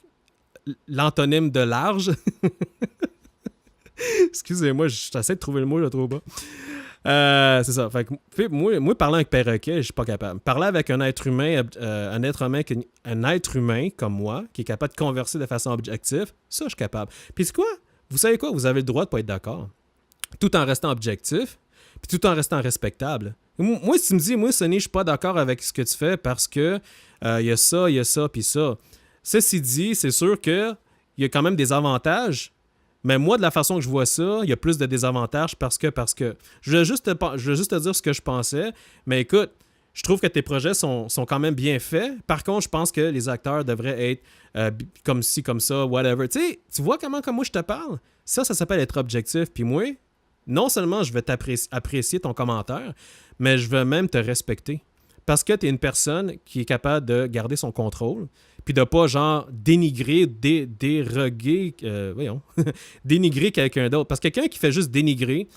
l'antonyme de large. Excusez-moi, j'essaie de trouver le mot, je le trouve pas. C'est ça. Fait que, moi, parler avec perroquet, je suis pas capable. Parler avec un être humain comme moi, qui est capable de converser de façon objective, ça, je suis capable. Puis c'est quoi? Vous savez quoi? Vous avez le droit de pas être d'accord. Tout en restant objectif, puis tout en restant respectable. Moi, si tu me dis, moi, Sonny, je suis pas d'accord avec ce que tu fais parce que y a ça, puis ça. Ceci dit, c'est sûr qu'il y a quand même des avantages. Mais moi, de la façon que je vois ça, il y a plus de désavantages parce que je vais juste te dire ce que je pensais. Mais écoute, Je trouve que tes projets sont quand même bien faits. Par contre, je pense que les acteurs devraient être comme ci, comme ça, whatever. Tu sais, tu vois comment comme moi je te parle? Ça s'appelle être objectif. Puis moi, non seulement je vais apprécier ton commentaire, mais je vais même te respecter. Parce que tu es une personne qui est capable de garder son contrôle, puis de pas, genre, dénigrer, déroguer, dénigrer quelqu'un d'autre. Parce que quelqu'un qui fait juste dénigrer,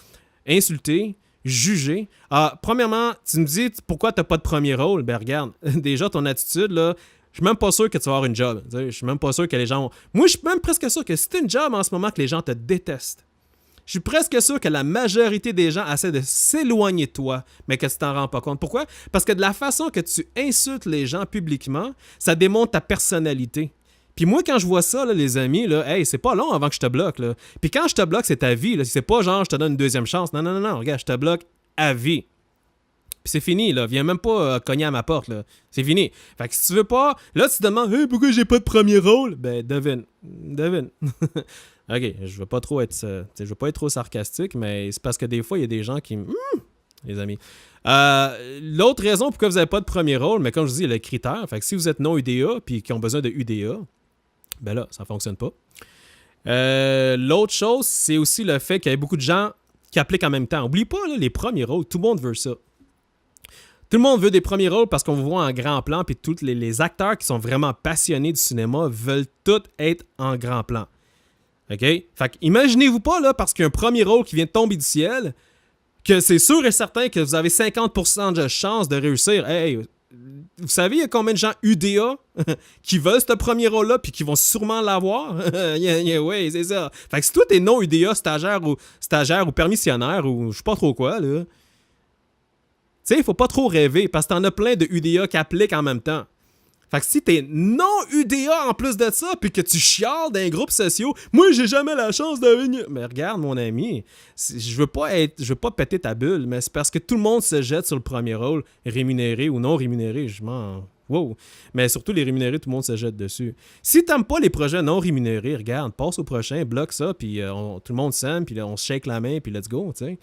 insulter, juger. Premièrement, tu me dis pourquoi t'as pas de premier rôle. Ben regarde, déjà ton attitude, là, je suis même pas sûr que tu vas avoir une job. Je suis même pas sûr que les gens... Moi, je suis même presque sûr que si t'as une job en ce moment, que les gens te détestent. Je suis presque sûr que la majorité des gens essaient de s'éloigner de toi, mais que tu t'en rends pas compte. Pourquoi? Parce que de la façon que tu insultes les gens publiquement, ça démontre ta personnalité. Puis moi, quand je vois ça, là, les amis, là, hey, c'est pas long avant que je te bloque. Là. Puis quand je te bloque, c'est ta vie. Là. C'est pas genre je te donne une deuxième chance. Non, non, non, non. Regarde, je te bloque à vie. Puis c'est fini, là. Viens même pas cogner à ma porte, là. C'est fini. Fait que si tu veux pas... Là, tu te demandes, hey, pourquoi j'ai pas de premier rôle? Ben, devine. OK, je veux pas trop être... je veux pas être trop sarcastique, mais c'est parce que des fois, il y a des gens qui... les amis. L'autre raison pourquoi vous n'avez pas de premier rôle, mais comme je vous dis, il y a le critère. Fait que si vous êtes non UDA puis qui ont besoin de UDA, ben là, ça fonctionne pas. L'autre chose, c'est aussi le fait qu'il y a beaucoup de gens qui appliquent en même temps. Oublie pas, là, les premiers rôles, tout le monde veut ça. Tout le monde veut des premiers rôles parce qu'on vous voit en grand plan, puis tous les acteurs qui sont vraiment passionnés du cinéma veulent tous être en grand plan. OK? Fait que imaginez-vous pas, là, parce qu'il y a un premier rôle qui vient de tomber du ciel, que c'est sûr et certain que vous avez 50% de chance de réussir. Hey, vous savez, il y a combien de gens UDA qui veulent ce premier rôle-là puis qui vont sûrement l'avoir? Oui, c'est ça. Fait que si toi, t'es non UDA, stagiaire ou permissionnaire ou je sais pas trop quoi, là, tu sais, il faut pas trop rêver parce que t'en as plein de UDA qui appliquent en même temps. Fait que si t'es non UDA en plus de ça, puis que tu chiales dans les groupes sociaux, moi j'ai jamais la chance de venir. Mais regarde, mon ami, je veux pas péter ta bulle, mais c'est parce que tout le monde se jette sur le premier rôle, rémunéré ou non rémunéré. Je m'en. Wow! Mais surtout les rémunérés, tout le monde se jette dessus. Si t'aimes pas les projets non rémunérés, regarde, passe au prochain, bloque ça, puis tout le monde s'aime, puis on se shake la main, puis let's go, tu sais.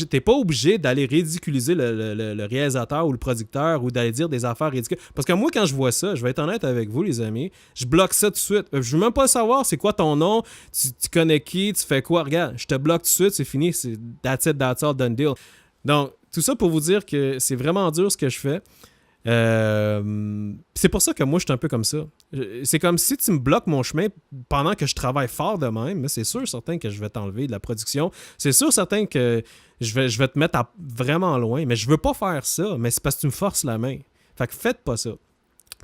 T'es pas obligé d'aller ridiculiser le réalisateur ou le producteur ou d'aller dire des affaires ridicules. Parce que moi, quand je vois ça, je vais être honnête avec vous, les amis, je bloque ça tout de suite. Je veux même pas savoir c'est quoi ton nom, tu connais qui, tu fais quoi. Regarde, je te bloque tout de suite, c'est fini, c'est that's it, that's all, done deal. Donc, tout ça pour vous dire que c'est vraiment dur ce que je fais. C'est pour ça que moi je suis un peu comme ça. C'est comme si tu me bloques mon chemin pendant que je travaille fort de même. C'est sûr certain que je vais t'enlever de la production. C'est sûr certain que je vais te mettre vraiment loin. Mais je veux pas faire ça. Mais c'est parce que tu me forces la main. Fait que faites pas ça.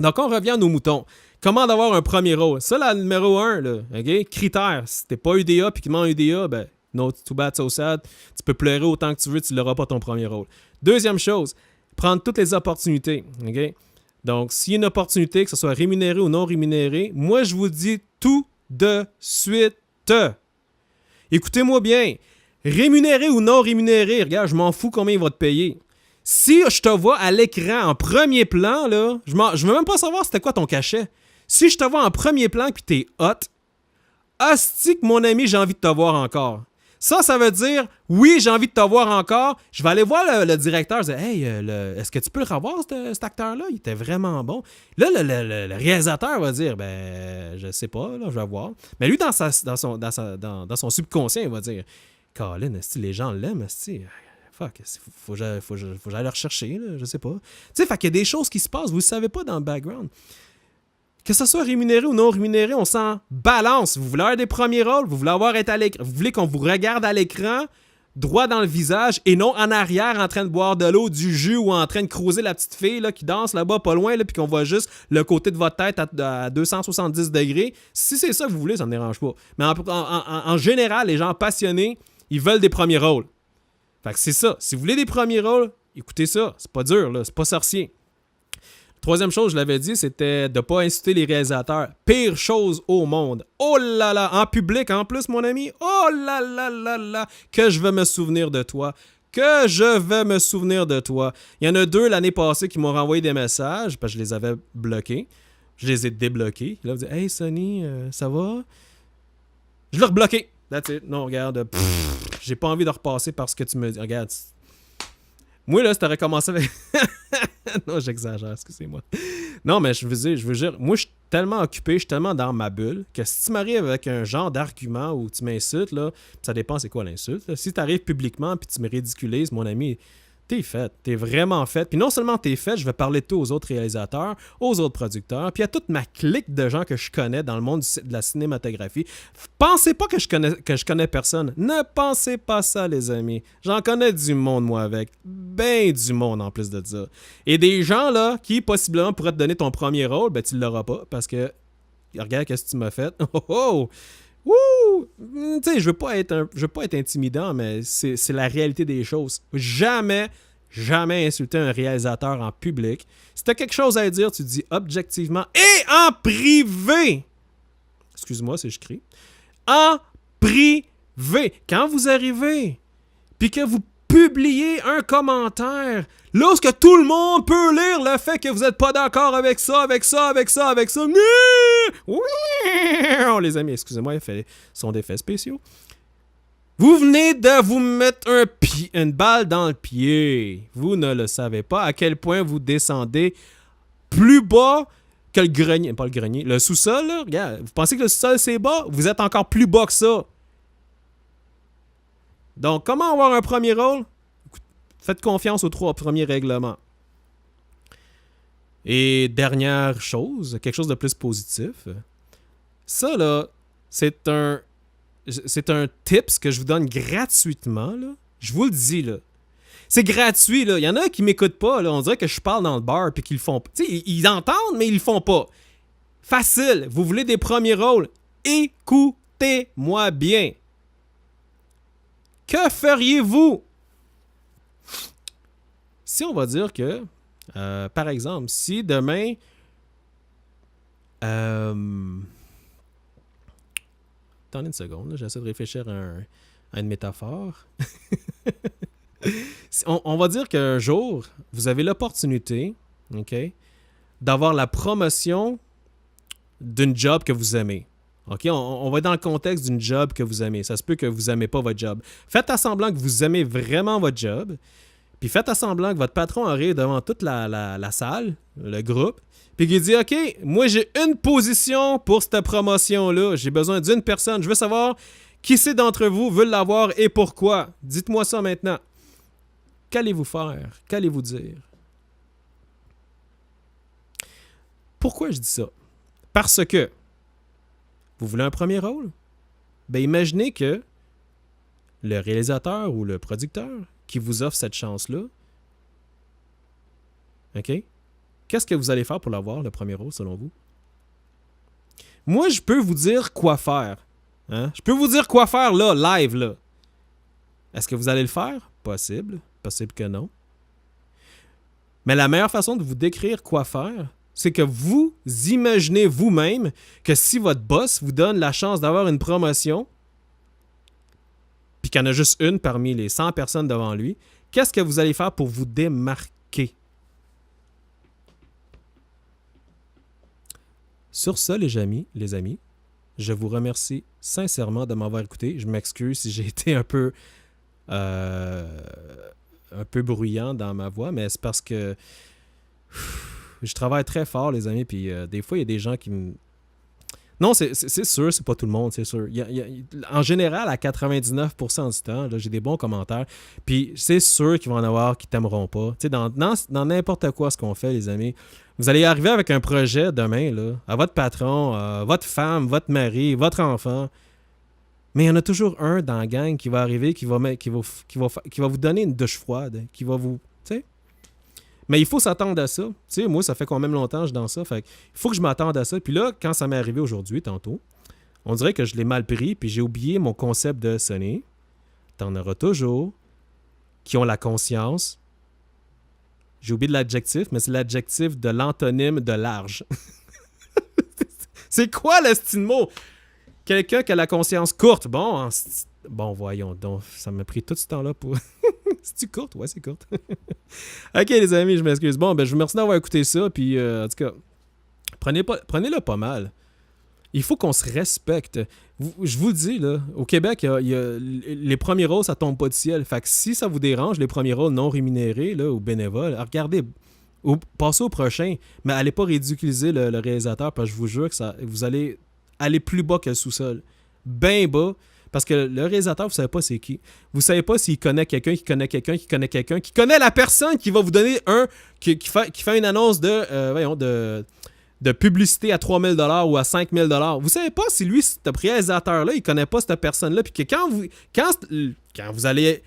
Donc on revient à nos moutons. Comment d'avoir un premier rôle? Ça, la numéro 1, là, OK? Critère. Si t'es pas UDA puis qu'il demande UDA, ben no, too bad, so sad. Tu peux pleurer autant que tu veux, tu l'auras pas ton premier rôle. Deuxième chose, prendre toutes les opportunités. OK? Donc, s'il y a une opportunité, que ce soit rémunéré ou non rémunéré, moi, je vous dis tout de suite. Écoutez-moi bien. Rémunéré ou non rémunéré, regarde, je m'en fous combien il va te payer. Si je te vois à l'écran en premier plan, là, je veux même pas savoir c'était quoi ton cachet. Si je te vois en premier plan et que t'es hot, hostie que mon ami, j'ai envie de te voir encore. Ça veut dire, oui, j'ai envie de te voir encore. Je vais aller voir le directeur. Je dis, hey, est-ce que tu peux le revoir, cet acteur-là? Il était vraiment bon. Là, le réalisateur va dire, ben, je sais pas, là, je vais voir. Mais lui, dans son subconscient, il va dire, Colin, les gens l'aiment, fuck, faut que j'aille le rechercher, là, je sais pas. Tu sais, fait qu'il y a des choses qui se passent, vous le savez pas dans le background. Que ce soit rémunéré ou non rémunéré, on s'en balance. Vous voulez avoir des premiers rôles, vous voulez avoir être à l'écran, vous voulez qu'on vous regarde à l'écran, droit dans le visage, et non en arrière en train de boire de l'eau, du jus ou en train de creuser la petite fille là, qui danse là-bas pas loin, là, puis qu'on voit juste le côté de votre tête à 270 degrés. Si c'est ça que vous voulez, ça ne me dérange pas. Mais en général, les gens passionnés, ils veulent des premiers rôles. Fait que c'est ça. Si vous voulez des premiers rôles, écoutez ça. C'est pas dur, là. C'est pas sorcier. Troisième chose, je l'avais dit, c'était de ne pas insulter les réalisateurs. Pire chose au monde. Oh là là, en public en plus, mon ami. Oh là là là là, que je vais me souvenir de toi. Que je vais me souvenir de toi. Il y en a 2 l'année passée qui m'ont renvoyé des messages, parce que je les avais bloqués. Je les ai débloqués. Là, vous dites, hey Sonny, ça va? Je l'ai rebloqué. That's it. Non, regarde, j'ai pas envie de repasser parce que tu me dis. Regarde. Moi, là, si t'aurais commencé avec. Non, j'exagère, excusez-moi. Non, mais je veux dire, moi, je suis tellement occupé, je suis tellement dans ma bulle, que si tu m'arrives avec un genre d'argument où tu m'insultes, là, ça dépend c'est quoi l'insulte. Là. Si tu arrives publiquement puis tu me ridiculises, mon ami, t'es fait. T'es vraiment fait. Puis non seulement t'es fait, je vais parler de toi aux autres réalisateurs, aux autres producteurs, puis à toute ma clique de gens que je connais dans le monde de la cinématographie. Pensez pas que je connais personne. Ne pensez pas ça, les amis. J'en connais du monde, moi, avec. Ben du monde, en plus de ça. Et des gens, là, qui, possiblement, pourraient te donner ton premier rôle, ben tu l'auras pas, parce que, regarde qu'est-ce que tu m'as fait. Oh, oh! Wouh! Tu sais, je veux pas être intimidant, mais c'est la réalité des choses. Jamais insulter un réalisateur en public. Si t'as quelque chose à dire, tu dis objectivement et en privé. Excuse-moi si je crie. En privé. Quand vous arrivez, puis que vous publiez un commentaire, lorsque tout le monde peut lire le fait que vous n'êtes pas d'accord avec ça. Oui! Oh, les amis, excusez-moi, ce sont des faits spéciaux. Vous venez de vous mettre une balle dans le pied. Vous ne le savez pas à quel point vous descendez plus bas que le grenier. Pas le grenier, le sous-sol, là. Regarde, vous pensez que le sous-sol, c'est bas? Vous êtes encore plus bas que ça. Donc, comment avoir un premier rôle? Faites confiance aux 3 premiers règlements. Et dernière chose, quelque chose de plus positif. Ça, là, c'est un tips que je vous donne gratuitement, là. Je vous le dis, là. C'est gratuit, là. Il y en a qui m'écoutent pas, là. On dirait que je parle dans le bar puis qu'ils le font pas. Tu sais, ils entendent, mais ils le font pas. Facile. Vous voulez des premiers rôles? Écoutez-moi bien. Que feriez-vous si on va dire que, par exemple, si demain... Attendez une seconde, là, j'essaie de réfléchir à une métaphore. On va dire qu'un jour, vous avez l'opportunité, OK, d'avoir la promotion d'une job que vous aimez. OK, on va être dans le contexte d'une job que vous aimez. Ça se peut que vous n'aimez pas votre job. Faites à semblant que vous aimez vraiment votre job, puis faites à semblant que votre patron arrive devant toute la salle, le groupe, puis qu'il dit « OK, moi j'ai une position pour cette promotion-là. J'ai besoin d'une personne. Je veux savoir qui c'est d'entre vous veut l'avoir et pourquoi. Dites-moi ça maintenant. » Qu'allez-vous faire? Qu'allez-vous dire? Pourquoi je dis ça? Parce que vous voulez un premier rôle? Ben imaginez que le réalisateur ou le producteur qui vous offre cette chance-là, OK? Qu'est-ce que vous allez faire pour l'avoir, le premier rôle, selon vous? Moi, je peux vous dire quoi faire. Hein? Je peux vous dire quoi faire là, live, là. Est-ce que vous allez le faire? Possible. Possible que non. Mais la meilleure façon de vous décrire quoi faire, c'est que vous imaginez vous-même que si votre boss vous donne la chance d'avoir une promotion, puis qu'il y en a juste une parmi les 100 personnes devant lui, qu'est-ce que vous allez faire pour vous démarquer? Sur ça, les amis, je vous remercie sincèrement de m'avoir écouté. Je m'excuse si j'ai été un peu bruyant dans ma voix, mais c'est parce que je travaille très fort, les amis, puis des fois, il y a des gens qui me... Non, c'est sûr, c'est pas tout le monde, c'est sûr. En général, à 99% du temps, là, j'ai des bons commentaires, puis c'est sûr qu'il va en avoir qui t'aimeront pas. Tu sais, dans n'importe quoi ce qu'on fait, les amis, vous allez arriver avec un projet demain, là, à votre patron, à votre femme, votre mari, votre enfant, mais il y en a toujours un dans la gang qui va arriver, qui va vous donner une douche froide, qui va vous... Tu sais? Mais il faut s'attendre à ça. Tu sais, moi, ça fait quand même longtemps que je dans ça. Fait il faut que je m'attende à ça. Puis là, quand ça m'est arrivé aujourd'hui, tantôt, on dirait que je l'ai mal pris, puis j'ai oublié mon concept de sonner. T'en auras toujours qui ont la conscience. J'ai oublié de l'adjectif, mais c'est l'adjectif de l'antonyme de large. C'est quoi le style mot? Quelqu'un qui a la conscience courte. Bon, voyons donc. Ça m'a pris tout ce temps-là pour... C'est-tu courte? Ouais, c'est courte. OK, les amis, je m'excuse. Bon, ben, je vous remercie d'avoir écouté ça. Puis, en tout cas, prenez-le pas mal. Il faut qu'on se respecte. Je vous le dis, là, au Québec, les premiers rôles, ça tombe pas du ciel. Fait que si ça vous dérange, les premiers rôles non rémunérés là, ou bénévoles, regardez, Ou passez au prochain, mais allez pas ridiculiser le réalisateur, parce que je vous jure que vous allez aller plus bas que le sous-sol. Ben bas, parce que le réalisateur, vous savez pas c'est qui. Vous savez pas s'il connaît quelqu'un, qui connaît quelqu'un, qui connaît quelqu'un, qui connaît la personne qui va vous donner qui fait une annonce de publicité à 3 000 $ ou à 5 000 $. Vous savez pas si lui, ce réalisateur-là, il connaît pas cette personne-là, puis que quand vous allez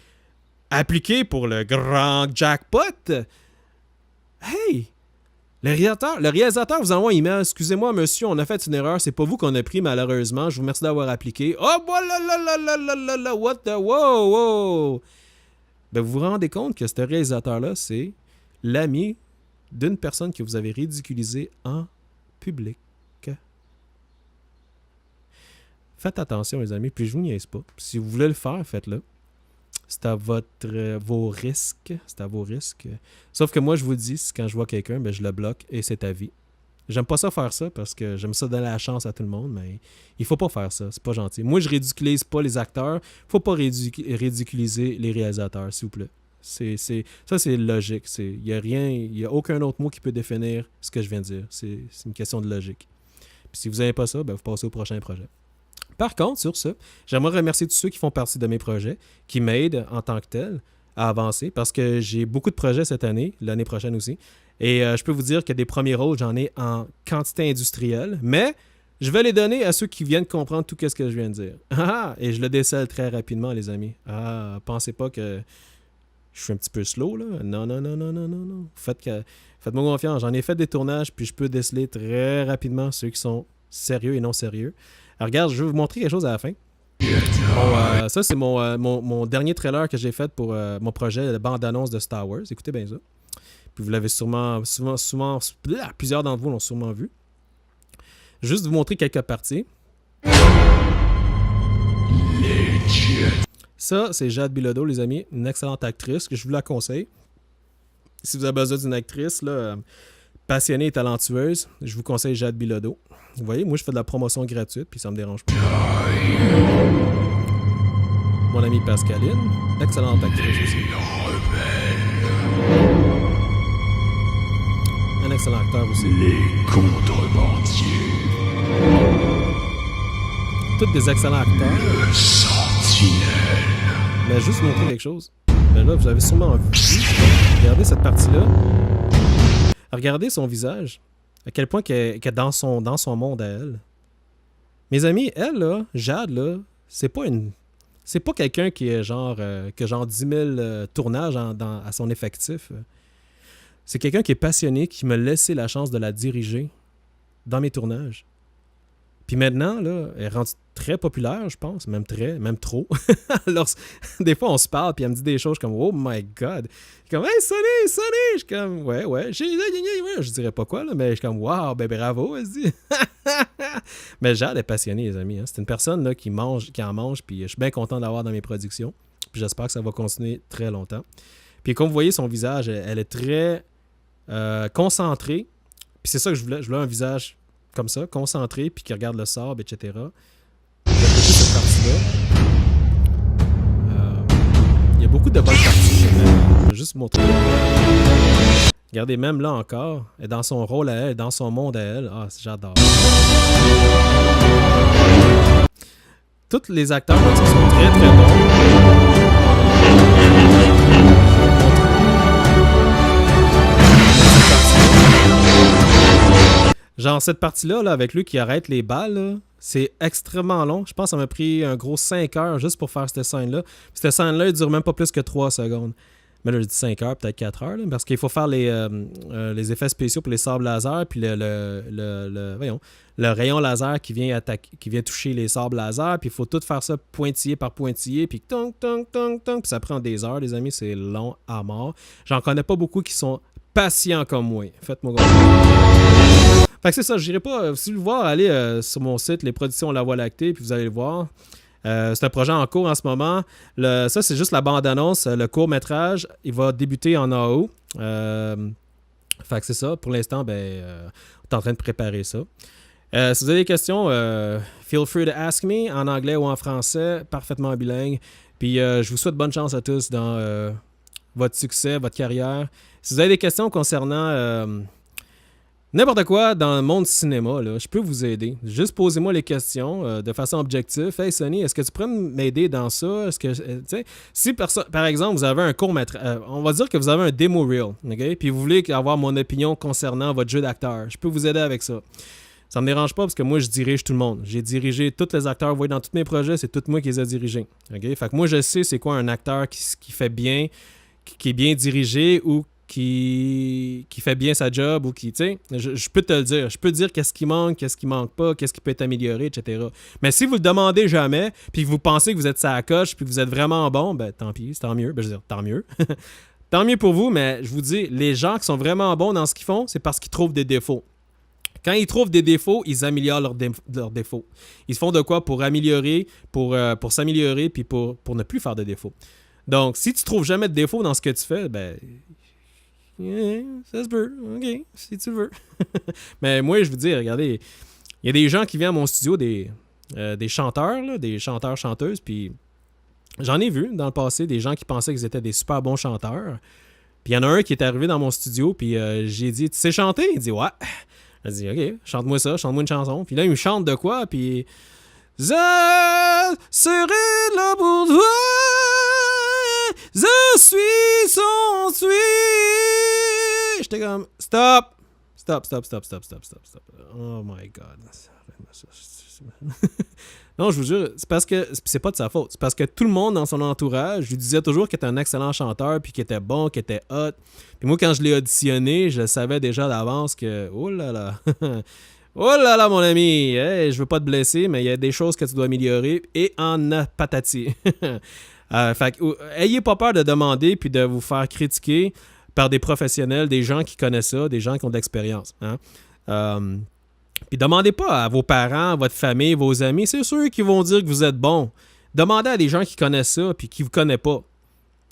appliquer pour le grand jackpot, hey, le réalisateur vous envoie un email. Excusez-moi, monsieur, on a fait une erreur. C'est pas vous qu'on a pris, malheureusement. Je vous remercie d'avoir appliqué. Oh, là, what the... Wow. Ben, vous vous rendez compte que ce réalisateur-là, c'est l'ami d'une personne que vous avez ridiculisée en public. Faites attention, les amis, puis je vous niaise pas. Si vous voulez le faire, faites-le. C'est à vos risques. C'est à vos risques. Sauf que moi, je vous dis, quand je vois quelqu'un, ben, je le bloque et c'est à vie. J'aime pas ça faire ça parce que j'aime ça donner la chance à tout le monde, mais il faut pas faire ça. C'est pas gentil. Moi, je ridiculise pas les acteurs. Faut pas ridiculiser les réalisateurs, s'il vous plaît. Ça, c'est logique. Il y a aucun autre mot qui peut définir ce que je viens de dire. C'est une question de logique. Puis si vous n'aimez pas ça, ben, vous passez au prochain projet. Par contre, sur ça, j'aimerais remercier tous ceux qui font partie de mes projets, qui m'aident en tant que tel à avancer, parce que j'ai beaucoup de projets cette année, l'année prochaine aussi. Et je peux vous dire que des premiers rôles, j'en ai en quantité industrielle, mais je vais les donner à ceux qui viennent comprendre tout ce que je viens de dire. Et je le décèle très rapidement, les amis. Pensez pas que je suis un petit peu slow, là. Non. Faites-moi confiance. J'en ai fait des tournages, puis je peux déceler très rapidement ceux qui sont sérieux et non sérieux. Alors, regarde, je vais vous montrer quelque chose à la fin. Ça, c'est mon dernier trailer que j'ai fait pour mon projet de bande-annonce de Star Wars. Écoutez bien ça. Puis vous l'avez souvent, plusieurs d'entre vous l'ont sûrement vu. Juste vous montrer quelques parties. Ça, c'est Jade Bilodeau, les amis. Une excellente actrice que je vous la conseille. Si vous avez besoin d'une actrice là, passionnée et talentueuse, je vous conseille Jade Bilodeau. Vous voyez, moi, je fais de la promotion gratuite, puis ça me dérange pas. Mon amie Pascaline, excellente actrice aussi. Un excellent acteur aussi. Les contrebandiers. Tous des excellents acteurs. Le sentinelle. Mais juste montrer quelque chose. Mais là, vous avez sûrement vu. Regardez cette partie-là. Regardez son visage. À quel point qu'elle est dans son monde à elle. Mes amis, elle, là, Jade, là, c'est pas quelqu'un qui est que genre 10 000 tournages à son effectif. C'est quelqu'un qui est passionné, qui m'a laissé la chance de la diriger dans mes tournages. Puis maintenant, là, elle est rendue très populaire, je pense, même trop. Alors, des fois, on se parle, puis elle me dit des choses comme « Oh my God! » Je suis comme « Hey, Sonny! » Je suis comme « Ouais. » Je dirais pas quoi, là, mais je suis comme « Wow, ben bravo! » Elle se dit. Mais Jade est passionnée, les amis. Hein. C'est une personne là, qui en mange, puis je suis bien content d'avoir dans mes productions. Puis j'espère que ça va continuer très longtemps. Puis comme vous voyez, son visage, elle est très concentrée. Puis c'est ça que je voulais. Je voulais un visage comme ça, concentré, puis qui regarde le sable, etc. Cette partie-là. Il y a beaucoup de bonnes parties. Je vais juste vous montrer. Regardez, même là encore, elle est dans son rôle à elle, dans son monde à elle. J'adore. Tous les acteurs sont très très bons. Genre, cette partie-là, là, avec lui qui arrête les balles, là, c'est extrêmement long. Je pense que ça m'a pris un gros 5 heures juste pour faire cette scène-là. Puis cette scène-là, elle dure même pas plus que 3 secondes. Mais là, je dis 5 heures, peut-être 4 heures, là, parce qu'il faut faire les effets spéciaux pour les sabres laser, puis le rayon laser qui vient toucher les sabres laser, puis il faut tout faire ça pointillé par pointillé, puis tong, tong, tong, tong, puis ça prend des heures, les amis, c'est long à mort. J'en connais pas beaucoup qui sont patients comme moi. Faites-moi gros. Fait que c'est ça, je n'irai pas. Si vous voulez voir, allez sur mon site, les productions La Voie Lactée, puis vous allez le voir. C'est un projet en cours en ce moment. Ça, c'est juste la bande-annonce. Le court-métrage, il va débuter en AO. Fait que c'est ça. Pour l'instant, on est en train de préparer ça. Si vous avez des questions, feel free to ask me en anglais ou en français, parfaitement bilingue. Puis je vous souhaite bonne chance à tous dans votre succès, votre carrière. Si vous avez des questions concernant n'importe quoi dans le monde du cinéma, là, je peux vous aider. Juste posez-moi les questions de façon objective. Hey Sonny, est-ce que tu pourrais m'aider dans ça? Est-ce que, si par exemple vous avez un court-métrage, on va dire que vous avez un démo reel, ok? Puis vous voulez avoir mon opinion concernant votre jeu d'acteur, je peux vous aider avec ça. Ça me dérange pas parce que moi, je dirige tout le monde. J'ai dirigé tous les acteurs. Vous voyez, dans tous mes projets, c'est tout moi qui les ai dirigés. Okay? Fait que moi, je sais c'est quoi un acteur qui fait bien, qui est bien dirigé ou qui fait bien sa job ou qui, tu sais, je peux te le dire. Je peux te dire qu'est-ce qui manque pas, qu'est-ce qui peut être amélioré, etc. Mais si vous le demandez jamais, puis que vous pensez que vous êtes sa coche, puis que vous êtes vraiment bon, ben tant pis, c'est tant mieux. Ben, je veux dire, tant mieux. Tant mieux pour vous, mais je vous dis, les gens qui sont vraiment bons dans ce qu'ils font, c'est parce qu'ils trouvent des défauts. Quand ils trouvent des défauts, ils améliorent leurs défauts. Ils se font de quoi pour améliorer, pour s'améliorer, puis pour ne plus faire de défauts. Donc, si tu trouves jamais de défauts dans ce que tu fais, ben, ça se peut, ok, si tu veux. Mais moi, je vous dis, regardez, il y a des gens qui viennent à mon studio, des chanteurs, là, des chanteurs-chanteuses, puis j'en ai vu dans le passé des gens qui pensaient qu'ils étaient des super bons chanteurs. Puis il y en a un qui est arrivé dans mon studio, puis j'ai dit, tu sais chanter? Il dit, ouais. Elle dit, OK, chante-moi ça, chante-moi une chanson. Puis là, il me chante de quoi? Puis, je serai là pour toi, je suis son suite. J'étais comme, stop. Oh my God. Non, je vous jure, c'est parce que c'est pas de sa faute. C'est parce que tout le monde dans son entourage lui disait toujours qu'il était un excellent chanteur, puis qu'il était bon, qu'il était hot. Puis moi, quand je l'ai auditionné, je savais déjà d'avance que, oh là là, oh là là, mon ami, hey, je veux pas te blesser, mais il y a des choses que tu dois améliorer, et en a patati. Fait que, ayez pas peur de demander puis de vous faire critiquer par des professionnels, des gens qui connaissent ça, des gens qui ont de l'expérience. Hein? Puis demandez pas à vos parents, à votre famille, vos amis, c'est sûr qu'ils vont dire que vous êtes bon. Demandez à des gens qui connaissent ça puis qui vous connaissent pas.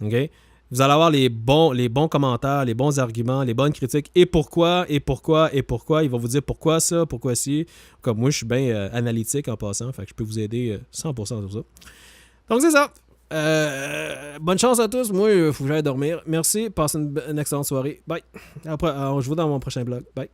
OK? Vous allez avoir les bons commentaires, les bons arguments, les bonnes critiques. Et pourquoi. Ils vont vous dire pourquoi ça, pourquoi ci. Comme moi, je suis bien analytique en passant. Fait que je peux vous aider 100% sur ça. Donc, c'est ça. Bonne chance à tous. Moi, il faut que j'aille dormir. Merci. Passez une excellente soirée. Bye. Après, je vous vois dans mon prochain blog. Bye.